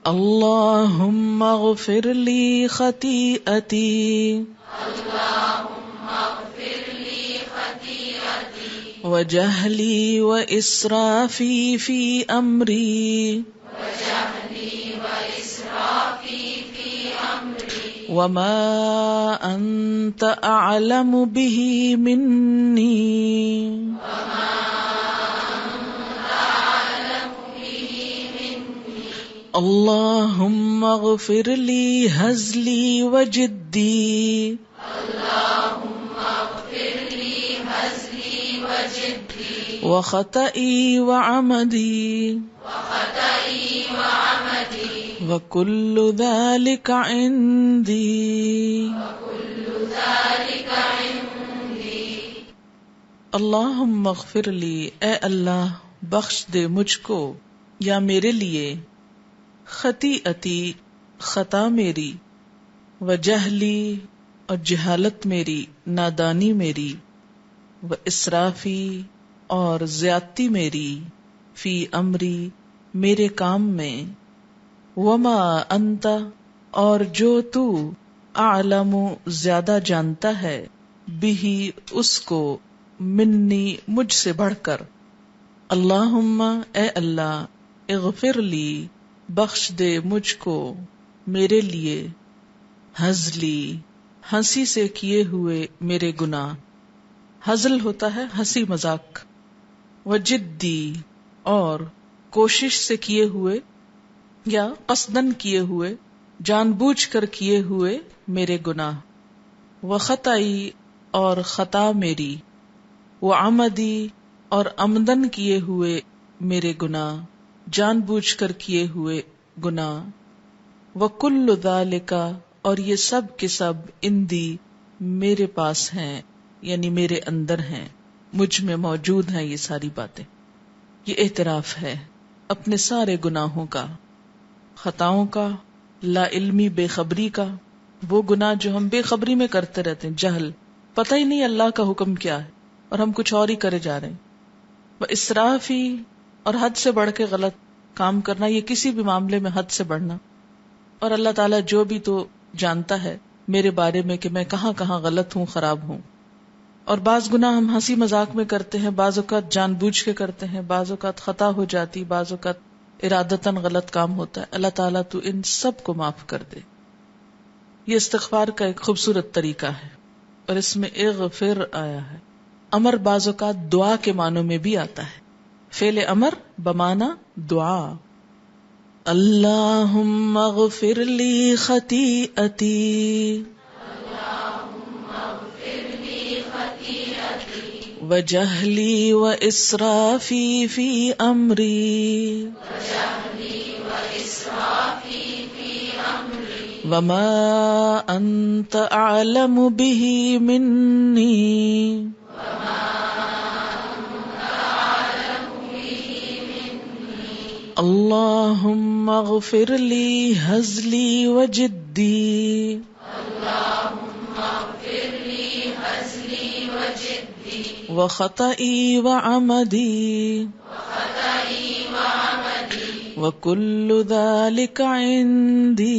اللهم اغفر لي خطيئتي وجهلي وإسرافي في أمري وما أنت أعلم به مني اللهم اغفر لي هزلي وجدي وخطئي وعمدي وكل ذلك عندي اللہم اغفر لی، اے اللہ بخش دے مجھ کو یا میرے لیے، خطیئتی خطا میری، وجہلی اور جہالت میری، نادانی میری، واسرافی اور زیادتی میری، فی امری میرے کام میں، وما انت اور جو تو، اعلم زیادہ جانتا ہے، بھی اس کو، منی مجھ سے بڑھ کر، اللہم اے اللہ، اغفر لی بخش دے مجھ کو میرے لیے، ہزلی ہنسی سے کیے ہوئے میرے گناہ، ہزل ہوتا ہے ہنسی مذاق، وجدی اور کوشش سے کیے ہوئے یا قصدن کیے ہوئے، جان بوجھ کر کیے ہوئے میرے گناہ، وخطائی اور خطا میری، وعمدی اور عمدن کیے ہوئے میرے گناہ، جان بوجھ کر کیے ہوئے گناہ، وکل ذالک اور یہ سب کے سب اندی میرے پاس ہیں، یعنی میرے اندر ہیں، مجھ میں موجود ہیں یہ ساری باتیں۔ یہ اعتراف ہے اپنے سارے گناہوں کا، خطاؤں کا، لا علمی بے خبری کا، وہ گناہ جو ہم بے خبری میں کرتے رہتے ہیں، جہل، پتہ ہی نہیں اللہ کا حکم کیا ہے اور ہم کچھ اور ہی کرے جا رہے ہیں، وہ اسرافی اور حد سے بڑھ کے غلط کام کرنا، یہ کسی بھی معاملے میں حد سے بڑھنا، اور اللہ تعالیٰ جو بھی تو جانتا ہے میرے بارے میں کہ میں کہاں کہاں غلط ہوں، خراب ہوں۔ اور بعض گناہ ہم ہنسی مذاق میں کرتے ہیں، بعض اوقات جان بوجھ کے کرتے ہیں، بعض اوقات خطا ہو جاتی، بعض اوقات ارادتاً غلط کام ہوتا ہے، اللہ تعالیٰ تو ان سب کو معاف کر دے۔ یہ استغفار کا ایک خوبصورت طریقہ ہے، اور اس میں اغفر آیا ہے، امر بعض اوقات دعا کے معنوں میں بھی آتا ہے، فعل امر بمعنی دعا، اللہم اغفر لی خطیئتی وجہلی واسرافی فی امری وما انت اعلم به منی اللہم اغفر لی ہزلی وجدی وخطئی وعمدی وکل ذلک عندی